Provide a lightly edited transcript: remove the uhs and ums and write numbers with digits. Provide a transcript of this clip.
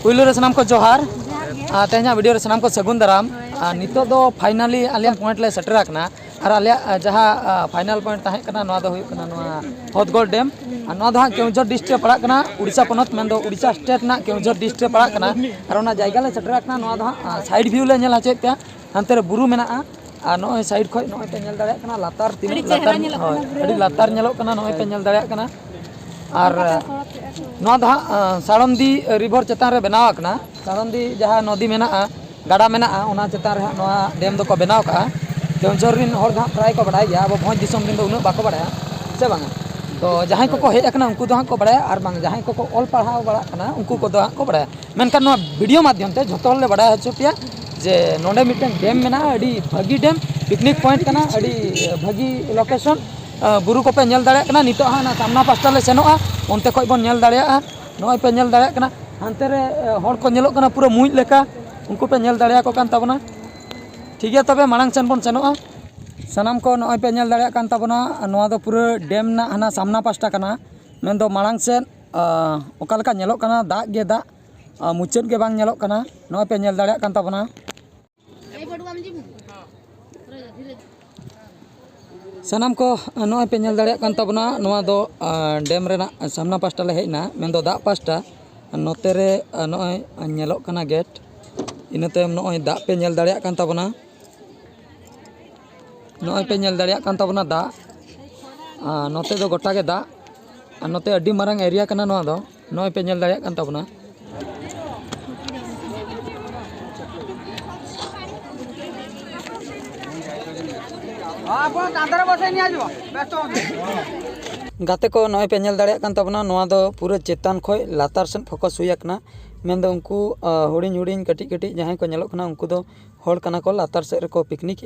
पुइलो रे सनाम को जोहार तेहना वीडियो रे सनाम को सगुन दाराम नितो दो फाइनली आलिया पॉइंट ले सेटर आकना और आलिया जहाँ फाइनल पॉइंट ताहे कना नोआ दो हुयुग कना नोआ हदगोल डैम और नोआ दो केउझर डिस्ट्रिक्ट पड़ा कना उड़ीसा पनत मेन दो उड़ीसा स्टेट ना केउझर डिस्ट्रिक्ट पड़ा कना और ओना जायगा ले सेटर आकना नोआ दो साइड व्यू ले नेल हचेत पे हानते रे बुरु मेना और नोय साइड खय नोय पे नेल दाड़े कना लातार तीन लातार अड़ी लातार नेलो कना नोय पे नेल दाड़े कना और साड़मदी रिवर चेतान रे बनाव कना साड़मदी जहाँ नदी मेना गाड़ा मेना ओना चेतान रे डैम दो को बनाव का केउझर रिन हर दा प्राय को बड़ाय गया अब भोज दिसम दिन दो उना बाको बड़ाया से बांगा तो जहां को हेज अकना उनको दो हां को बड़ाया और बांग जहां को ऑल पढ़ाव बड़ा कना उनको को दो हां को बड़ाया मेनका नो वीडियो माध्यम ते झोतो ले बड़ाय हचो पिया जे नोडे मिटन डैम मेना अड़ी भागी डैम पिकनिक पॉइंट कना अड़ी भागी लोकेशन बुरु को पे नेल दाड़े कना नितो हाना सामना पास्टा ले सेनोआ उनते खय बन नेल दाड़े नोय पे नेल दाड़े कना हानते रे हर को नेलो कना पूरा मुई लेका उनको पे नेल दाड़े को कान ताबना ठीक है तबे मांग सेन बन सेनोआ सनाम को नोय पे नेल दाड़े कान ताबना नोआ दो पूरा डैम ना हाना सामना पास्टा कना मेन दो मांग सेन ओका लेका नेलो कना दा गे दा मुचेद गे बांग नेलो कना नोय पे नेल दाड़े कान ताबना सनाम को नोय पे नेल दाड़े कान ताबना नोआ दो डैम रेना सामना पास्टा ले हेना मेन दो दा पास्टा नोते रे नोय नेलो कना गेट इनते नोय दा पे नेल दाड़े कान ताबना नोय पे नेल दाड़े कान ताबना दा नोते दो गोटा गे दा नोते अड्डी मारंग एरिया कना नोआ दो नोय पे नेल दाड़े कान ताबना गाते को नोय पे नेल दाड़े कान ताबना नोआ दो पूरा चेतान खय लातार सेन फोकस हुई अकना मेन दो उनको हुडिंग हुडिंग कटी कटी जहां को नेलो कना उनको दो हड़ कना को लातार से रे को पिकनिक